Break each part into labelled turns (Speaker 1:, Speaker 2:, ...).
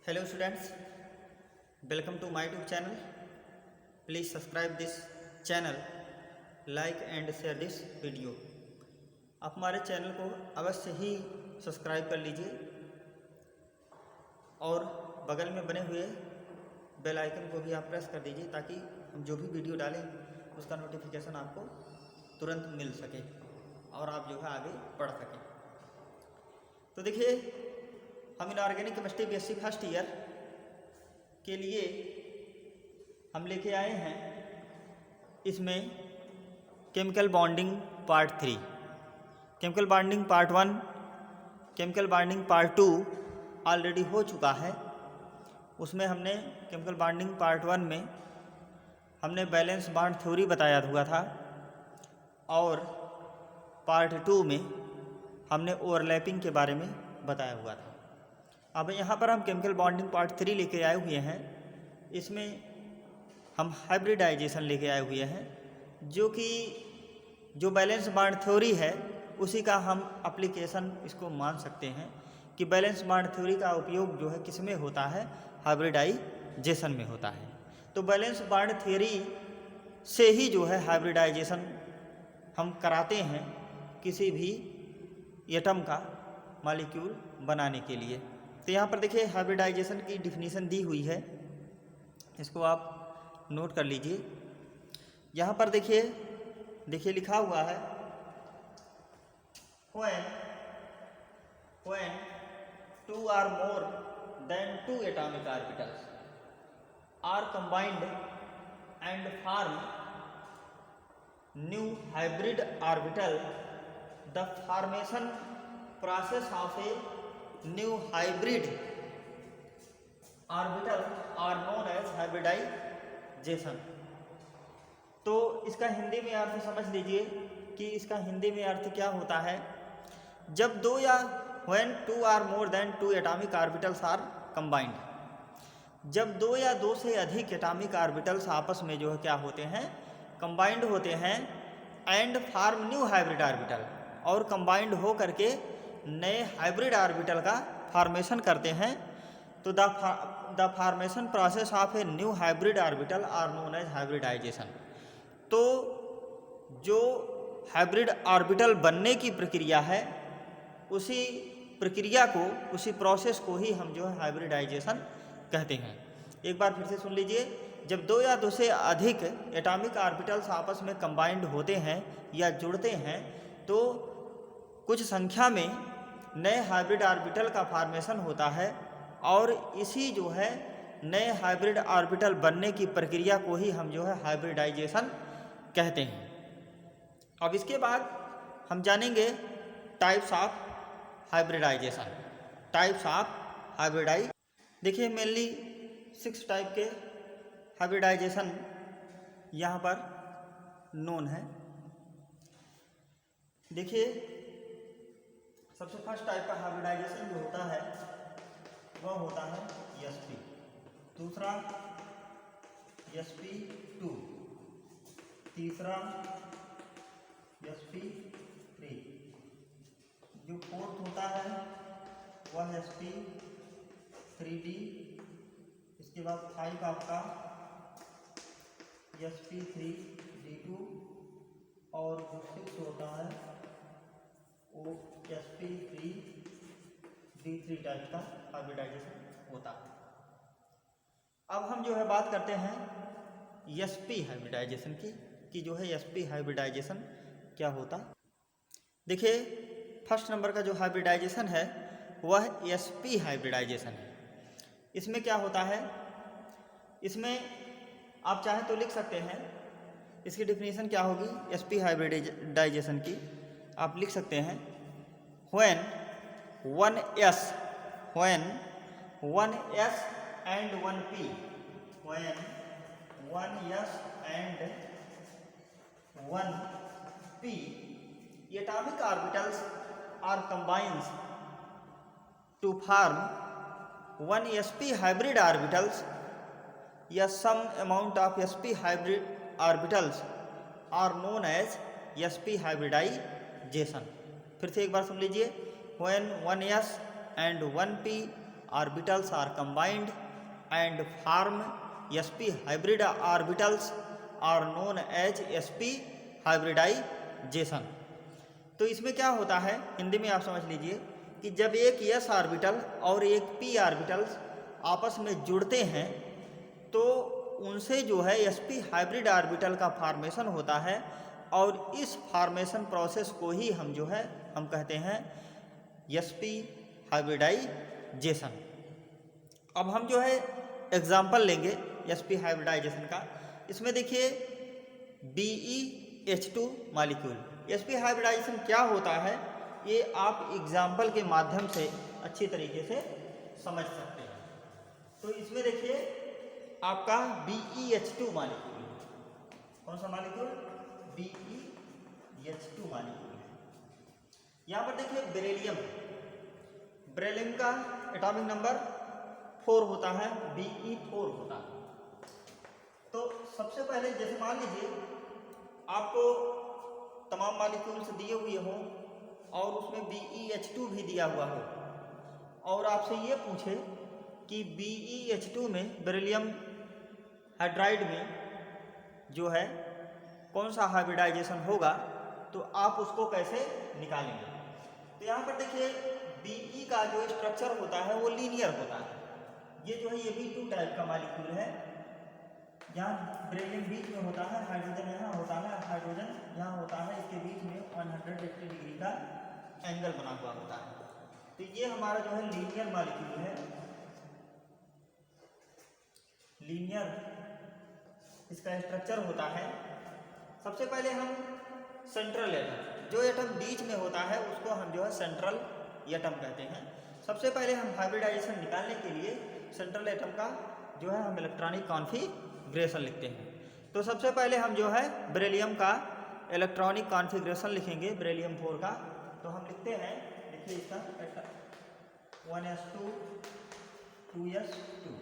Speaker 1: Hello students, welcome to my YouTube channel. Please subscribe this channel, like and share this video. आप हमारे channel को अवश्य ही subscribe कर लीजिए और बगल में बने हुए बेल आइकन को भी आप प्रेस कर दीजिए ताकि हम जो भी वीडियो डालें उसका नोटिफिकेशन आपको तुरंत मिल सके और आप जो है आगे बढ़ सकें। तो देखिए, हम inorganic chemistry BSc first year के लिए हम लेके आए हैं इसमें chemical bonding part 3, chemical bonding part 1, chemical bonding part 2 already हो चुका है। उसमें हमने केमिकल बॉन्डिंग पार्ट 1 में हमने बैलेंस बॉन्ड थ्योरी बताया हुआ था और पार्ट 2 में हमने ओवरलैपिंग के बारे में बताया हुआ था। अब यहाँ पर हम केमिकल बॉन्डिंग पार्ट 3 लेके आए हुए हैं। इसमें हम हाइब्रिडाइजेशन लेके आए हुए हैं, जो कि जो बैलेंस बॉन्ड थ्योरी है उसी का हम एप्लीकेशन इसको मान सकते हैं कि बैलेंस बॉन्ड थ्योरी का उपयोग जो है किस में होता है, हाइब्रिडाइजेशन में होता है। तो बैलेंस बॉन्ड थ्योरी से ही जो है हाइब्रिडाइजेशन हम कराते हैं किसी भी एटम का मॉलिक्यूल बनाने के लिए। तो यहाँ पर देखिए हाइब्रिडाइजेशन की डिफिनीशन दी हुई है, इसको आप नोट कर लीजिए। यहाँ पर देखिए लिखा हुआ है when two or more than two atomic orbitals are combined and form new hybrid orbital, the formation process of a new hybrid orbital are known as hybridization। तो इसका हिंदी में अर्थ समझ लीजिए कि इसका हिंदी में अर्थ क्या होता है। जब दो या when two or more than two atomic orbitals are combined, जब दो या दो से अधिक एटॉमिक ऑर्बिटल्स आपस में जो है क्या होते हैं, कंबाइंड होते हैं, and form new hybrid orbital, और कंबाइंड हो करके नए हाइब्रिड ऑर्बिटल का फॉर्मेशन करते हैं। तो the formation process of a new hybrid orbital are known as hybridization. तो जो हाइब्रिड ऑर्बिटल बनने की प्रक्रिया है उसी प्रक्रिया को, उसी प्रोसेस को ही हम जो है हाइब्रिडाइजेशन कहते हैं। एक बार फिर से सुन लीजिए, जब दो या दो से अधिक एटॉमिक ऑर्बिटल्स आपस में कंबाइंड होते हैं या जुड़ते हैं तो कुछ संख्या में नए हाइब्रिड ऑर्बिटल का फॉर्मेशन होता है और इसी जो है नए हाइब्रिड ऑर्बिटल बनने की प्रक्रिया को ही हम जो है हाइब्रिडाइजेशन कहते हैं। अब इसके बाद हम जानेंगे types of hybridization. Types of hybridize देखिए मेनली 6 टाइप के हाइब्रिडाइजेशन यहाँ पर नोन है। देखिए, सबसे फर्स्ट टाइप का हाइब्रिडाइजेशन जो होता है वह होता है sp, दूसरा sp2, तीसरा sp3, जो फोर्थ होता है वह sp3d, इसके बाद 5 आपका sp3d2 और जो 6 होता है वो sp3d3 टाइप का हाइब्रिडाइजेशन होता है। अब हम जो है बात करते हैं sp हाइब्रिडाइजेशन की, कि जो है sp हाइब्रिडाइजेशन क्या होता। देखिए, फर्स्ट नंबर का जो हाइब्रिडाइजेशन है वह sp हाइब्रिडाइजेशन है। इसमें क्या होता है, इसमें आप चाहे तो लिख सकते हैं, इसकी डिफिनीशन क्या होगी sp हाइब्रिडाइजेशन की, आप लिख सकते हैं when one s and one p, when one s and one p atomic orbitals are combined to form one sp hybrid orbitals, या some amount of sp hybrid orbitals are known as sp hybridization। फिर से एक बार सुन लीजिए, when one s and one p orbitals are combined and form sp hybrid orbitals are known as sp hybridization. तो इसमें क्या होता है, हिंदी में आप समझ लीजिए कि जब एक s ऑर्बिटल और एक p ऑर्बिटल्स आपस में जुड़ते हैं तो उनसे जो है sp हाइब्रिड ऑर्बिटल का फॉर्मेशन होता है, और इस फॉर्मेशन प्रोसेस को ही हम जो है हम कहते हैं sp हाइब्रिडाइजेशन। अब हम जो है एग्जाम्पल लेंगे sp हाइब्रिडाइजेशन का। इसमें देखिए BeH2 मॉलिक्यूल, sp हाइब्रिडाइजेशन क्या होता है ये आप एग्जाम्पल के माध्यम से अच्छी तरीके से समझ सकते हैं। तो इसमें देखिए आपका BeH2 मॉलिक्यूल, कौन सा मॉलिक्यूल, BeH2 मॉलिक्यूल है। यहाँ पर देखिए बेरिलियम, बेरिलियम का एटॉमिक नंबर 4 होता है, Be4 होता है। तो सबसे पहले जैसे मान लीजिए आपको तमाम मॉलिक्यूल्स दिए हुए हों और उसमें BeH2 भी दिया हुआ हो, और आपसे ये पूछे कि BeH2 में बेरिलियम हाइड्राइड में जो है कौन सा हाइब्रिडाइजेशन होगा, तो आप उसको कैसे निकालेंगे। तो यहाँ पर देखिए Be का जो स्ट्रक्चर होता है वो लीनियर होता है। ये जो है ये भी 2 टाइप का मॉलिक्यूल है, यहाँ बेरिलियम बीच में होता है, हाइड्रोजन यहाँ होता है, हाइड्रोजन यहाँ होता है, इसके बीच में 180 डिग्री का एंगल बना हुआ होता है। तो ये हमारा जो है लीनियर मॉलिक्यूल है, लीनियर इसका स्ट्रक्चर होता है। सबसे पहले हम सेंट्रल एटम, जो एटम बीच में होता है उसको हम जो है सेंट्रल एटम कहते हैं। सबसे पहले हम हाइब्रिडाइजेशन निकालने के लिए सेंट्रल एटम का जो है हम इलेक्ट्रॉनिक कॉन्फ़िगरेशन लिखते हैं। तो सबसे पहले हम जो है बेरिलियम का इलेक्ट्रॉनिक कॉन्फ़िगरेशन लिखेंगे, बेरिलियम 4 का। तो हम लिखते हैं, देखिए इसका 1s2 2s2,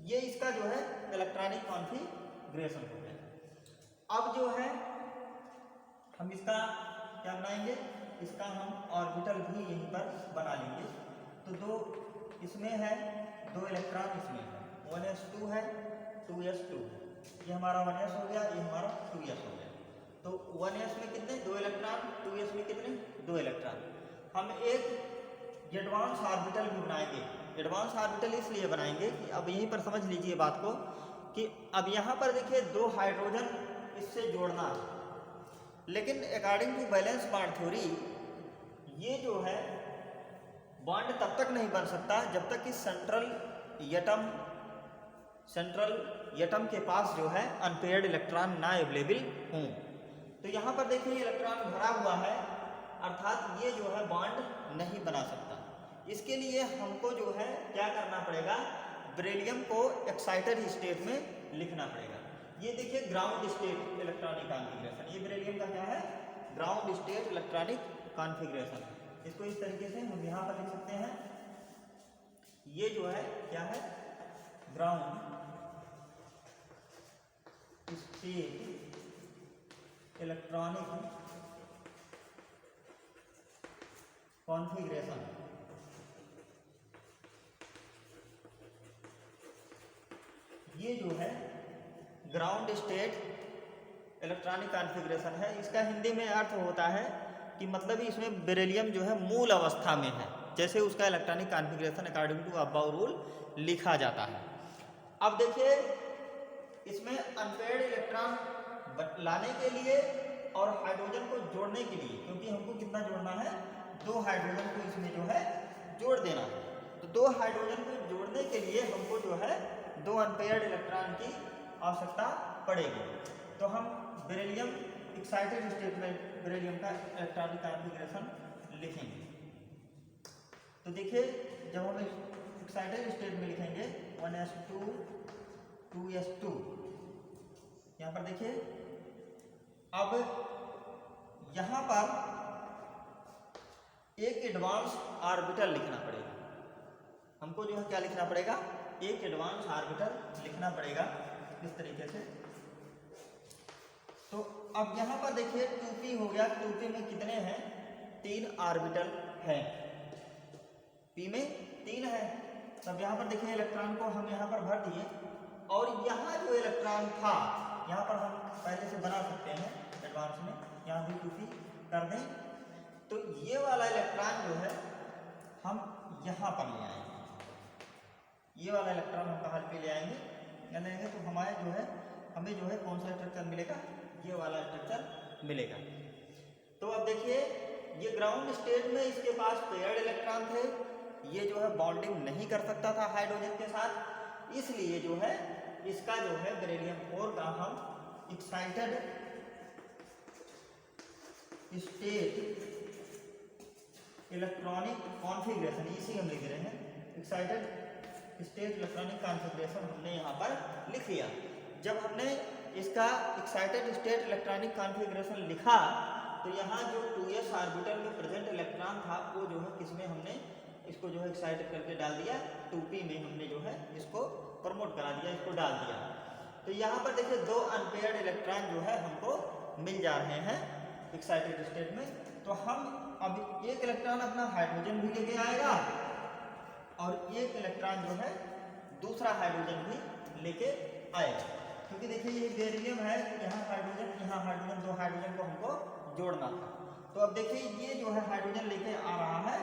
Speaker 1: ये इसका जो है इलेक्ट्रॉनिक कॉन्फ़िगरेशन हो गया। अब जो है हम इसका क्या बनाएंगे, इसका हम ऑर्बिटल भी यहीं पर बना लेंगे। तो 2 इसमें है, 2 इलेक्ट्रॉन इसमें है, 1s2 है, 2s2 है। ये हमारा 1s हो गया, ये हमारा 2s हो गया। तो 1s में कितने, 2 इलेक्ट्रॉन, 2s में कितने, 2 इलेक्ट्रॉन। हम एक एडवांस ऑर्बिटल भी बनाएंगे। एडवांस ऑर्बिटल इसलिए बनाएंगे कि अब यहीं पर समझ लीजिए बात को कि अब यहाँ पर देखिए 2 हाइड्रोजन इससे जोड़ना है, लेकिन according to valence bond theory ये जो है बॉन्ड तब तक नहीं बन सकता जब तक कि सेंट्रल एटम के पास जो है अनपेयर्ड इलेक्ट्रॉन ना अवेलेबल हों। तो यहाँ पर देखिए इलेक्ट्रॉन भरा हुआ है, अर्थात ये जो है बॉन्ड नहीं बना सकता। इसके लिए हमको जो है क्या करना पड़ेगा, बेरिलियम को एक्साइटेड स्टेट में लिखना पड़ेगा। ये देखिए ग्राउंड स्टेट इलेक्ट्रॉनिक कॉन्फ़िगरेशन, ये बेरिलियम का क्या है, ग्राउंड स्टेट इलेक्ट्रॉनिक कॉन्फ़िगरेशन। इसको इस तरीके से हम यहाँ पर लिख सकते हैं, ये जो है क्या है, ग्राउंड स्टेट इलेक्ट्रॉनिक कॉन्फ़िगरेशन। ये जो है ग्राउंड स्टेट इलेक्ट्रॉनिक कॉन्फ़िगरेशन है। इसका हिंदी में अर्थ होता है कि मतलब इसमें बेरिलियम जो है मूल अवस्था में है, जैसे उसका electronic configuration according to Aufbau rule लिखा जाता है। अब देखिए इसमें अनपेयर्ड इलेक्ट्रॉन लाने के लिए और हाइड्रोजन को जोड़ने के लिए, क्योंकि हमको कितना जोड़ना है, 2 हाइड्रोजन को इसमें जो है जोड़ देना है। तो 2 हाइड्रोजन को जोड़ने के लिए हमको जो है 2 अनपेयर्ड इलेक्ट्रॉन की आवश्यकता पड़ेगी। तो हम बेरिलियम एक्साइटेड स्टेट में बेरिलियम का इलेक्ट्रॉनिक कॉन्फ़िगरेशन लिखेंगे। तो देखिए जब हम एक्साइटेड स्टेट में लिखेंगे 1s2 2s2, यहाँ पर देखिए अब यहाँ पर एक एडवांस ऑर्बिटल लिखना पड़ेगा। हमको जो है क्या लिखना पड़ेगा, एक एडवांस ऑर्बिटल लिखना पड़ेगा इस तरीके से। तो अब यहाँ पर देखिए 2p हो गया, 2p में कितने हैं, 3 ऑर्बिटल हैं, p में 3 है। तब यहाँ पर देखिए इलेक्ट्रॉन को हम यहाँ पर भर दिए, और यहाँ जो इलेक्ट्रॉन था यहाँ पर हम पहले से बना सकते हैं एडवांस में, यहाँ भी टूपी कर दें। तो ये वाला इलेक्ट्रॉन जो है हम यहाँ पर ले आएंगे, ये वाला इलेक्ट्रॉन हम कहाँ पे ले आएंगे, या लेंगे तो हमारे जो है हमें जो है कौन सा स्ट्रक्चर मिलेगा, ये वाला स्ट्रक्चर मिलेगा। तो अब देखिए ये ग्राउंड स्टेट में इसके पास पेयर्ड इलेक्ट्रॉन थे, ये जो है बॉन्डिंग नहीं कर सकता था हाइड्रोजन के साथ, इसलिए जो है इसका जो है बेरिलियम 4 का हम एक्साइटेड स्टेट इलेक्ट्रॉनिक कॉन्फ़िगरेशन, इसी हम लिख रहे हैं, एक्साइटेड स्टेट इलेक्ट्रॉनिक कॉन्फ़िगरेशन हमने यहाँ पर लिख लिया। जब हमने इसका एक्साइटेड स्टेट इलेक्ट्रॉनिक कॉन्फ़िगरेशन लिखा तो यहाँ जो 2s ऑर्बिटल में प्रेजेंट इलेक्ट्रॉन था वो जो है किसमें हमने इसको जो है एक्साइटेड करके डाल दिया, 2p में हमने जो है इसको प्रमोट करा दिया, इसको डाल दिया। तो यहाँ पर देखिए 2 अनपेयर्ड इलेक्ट्रॉन जो है हमको मिल जा रहे हैं एक्साइटेड स्टेट में। तो हम अब एक इलेक्ट्रॉन अपना हाइड्रोजन भी लेके आएगा और एक इलेक्ट्रॉन जो है दूसरा हाइड्रोजन भी लेके आएगा, क्योंकि देखिए ये बेरिलियम है, यहाँ हाइड्रोजन, 2 हाइड्रोजन को हमको जोड़ना था। तो अब देखिए ये जो है हाइड्रोजन लेके आ रहा है,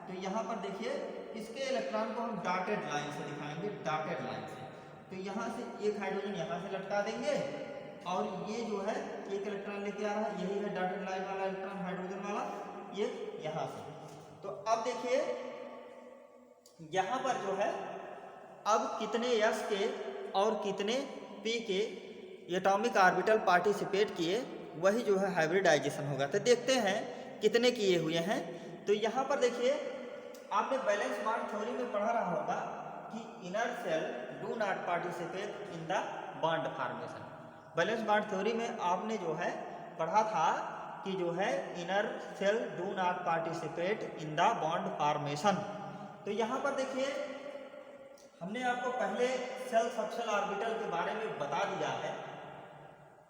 Speaker 1: तो यहाँ पर देखिए इसके इलेक्ट्रॉन को हम डॉटेड लाइन से दिखाएंगे, डॉटेड लाइन से। तो यहाँ से एक हाइड्रोजन यहाँ से लटका देंगे और ये जो है एक इलेक्ट्रॉन लेके आ रहा है, यही है डॉटेड लाइन वाला इलेक्ट्रॉन हाइड्रोजन वाला, ये यहाँ से। तो अब देखिए यहाँ पर जो है अब कितने s के और कितने p के एटॉमिक ऑर्बिटल पार्टिसिपेट किए, वही जो है हाइब्रिडाइजेशन होगा। तो देखते हैं कितने किए हुए हैं। तो यहाँ पर देखिए आपने बैलेंस बॉन्ड थ्योरी में पढ़ा रहा होगा कि inner shell do not participate in the bond formation. Valence bond theory में आपने जो है पढ़ा था कि जो है inner shell do not participate in the bond formation. तो यहाँ पर देखिए हमने आपको पहले सेल सबसेल ऑर्बिटल के बारे में बता दिया है।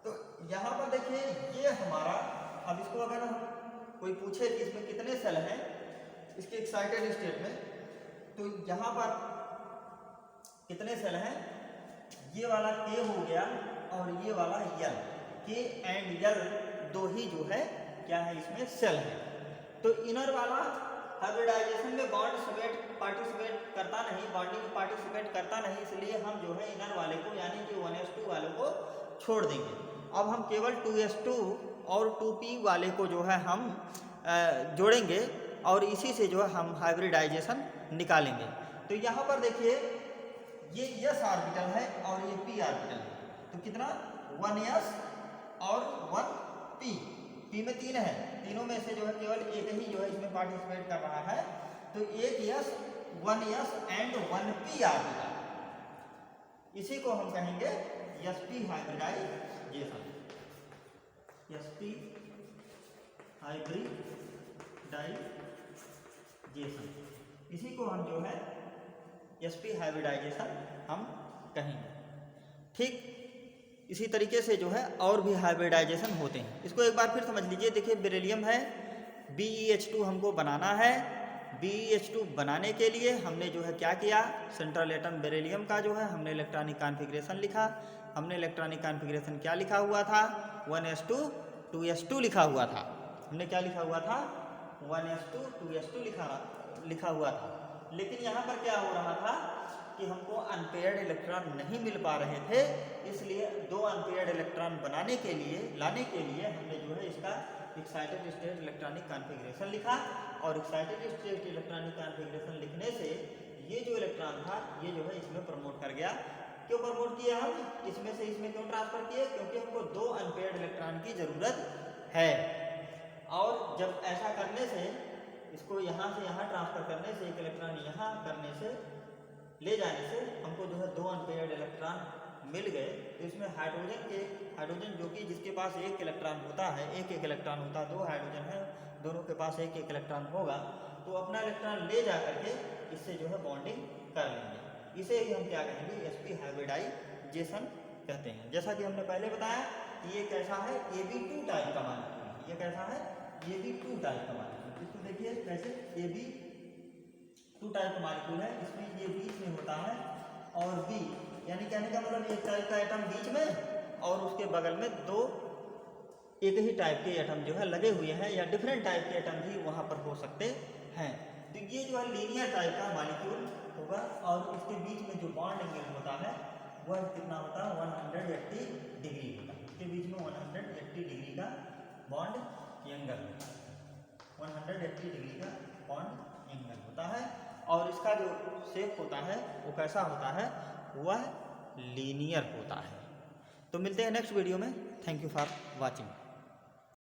Speaker 1: तो यहाँ पर देखिए ये हमारा, अब इसको अगर कोई पूछे कि इसमें कितने सेल हैं इसके एक्साइटेड स्टेट में, तो यहाँ पर कितने सेल हैं, ये वाला K हो गया और ये वाला L, K एंड L दो ही जो है क्या है इसमें सेल है। तो इनर वाला हाइब्रिडाइजेशन में बॉन्ड पार्टिसिपेट करता नहीं, बॉन्डिंग पार्टिसिपेट करता नहीं, इसलिए हम जो है इनर वाले को यानी कि 1s2 वाले को छोड़ देंगे। अब हम केवल 2s2 और 2p वाले को जो है हम जोड़ेंगे और इसी से जो है हम हाइब्रिडाइजेशन निकालेंगे। तो यहाँ पर देखिए ये s ऑर्बिटल है और ये p ऑर्बिटल है, तो कितना 1s और 1p, p में 3 है, तीनों में से जो है केवल एक ही जो है इसमें पार्टिसिपेट कर रहा है। तो एक s 1s and 1p orbital, इसी को हम कहेंगे sp हाइब्रिडाइजेशन, sp हाइब्रिडाइजेशन, इसी को हम जो है sp हाइब्रिडाइजेशन हम कहेंगे। ठीक इसी तरीके से जो है और भी हाइब्रिडाइजेशन होते हैं। इसको एक बार फिर समझ लीजिए। देखिए बेरिलियम है, BeH2 हमको बनाना है। BeH2 बनाने के लिए हमने जो है क्या किया, सेंट्रल एटम बेरिलियम का जो है हमने इलेक्ट्रॉनिक कॉन्फ़िगरेशन लिखा। हमने इलेक्ट्रॉनिक कॉन्फ़िगरेशन क्या लिखा हुआ था, 1s2 2s2 लिखा हुआ था। हमने क्या लिखा हुआ था, 1s2 2s2 लिखा हुआ था। लेकिन यहाँ पर क्या हो रहा था कि हमको अनपेयर्ड इलेक्ट्रॉन नहीं मिल पा रहे थे, इसलिए 2 अनपेयर्ड इलेक्ट्रॉन लाने के लिए हमने जो है इसका एक्साइटेड स्टेट इलेक्ट्रॉनिक कॉन्फ़िगरेशन लिखा। और एक्साइटेड स्टेट इलेक्ट्रॉनिक कॉन्फ़िगरेशन लिखने से ये जो इलेक्ट्रॉन था ये जो है इसमें प्रमोट कर गया। क्यों प्रमोट किया हम, इसमें से इसमें क्यों ट्रांसफर किए, क्योंकि हमको 2 अनपेयर्ड इलेक्ट्रॉन की ज़रूरत है। और जब ऐसा करने से, इसको यहाँ से यहाँ ट्रांसफर करने से, एक इलेक्ट्रॉन यहाँ करने से, ले जाने से हमको जो है 2 अनपेयर्ड इलेक्ट्रॉन मिल गए। तो इसमें हाइड्रोजन जो कि जिसके पास एक इलेक्ट्रॉन होता है, एक इलेक्ट्रॉन होता है, 2 हाइड्रोजन है, दोनों के पास एक इलेक्ट्रॉन होगा, तो अपना इलेक्ट्रॉन ले जा करके इससे जो है बॉन्डिंग कर लेंगे। इसे ही हम क्या कहेंगे, sp हाइब्रिडाइजेशन कहते हैं। जैसा कि हमने पहले बताया कि ये कैसा है, Ab2 टाइप का मॉलिक्यूल। ये कैसा है, Ab2 टाइप का मॉलिक्यूल। इसको देखिए कैसे, Ab2 टाइप टाइप मॉलिक्यूल है, इसमें ये बीच में होता है और बी, यानी कहने का मतलब एक टाइप का एटम बीच में और उसके बगल में दो एक ही टाइप के एटम जो है लगे हुए हैं, या डिफरेंट टाइप के एटम भी वहाँ पर हो सकते हैं। तो ये जो है लीनियर टाइप का मॉलिक्यूल होगा और इसके बीच में जो बॉन्ड एंगल होता है वह कितना होता है 180 डिग्री होता है। इसके बीच में 180 डिग्री का बॉन्ड एंगल होता है, 180 डिग्री का बॉन्ड एंगल होता है। और इसका जो शेप होता है वो कैसा होता है, वह लीनियर होता है। तो मिलते हैं नेक्स्ट वीडियो में। Thank you for watching.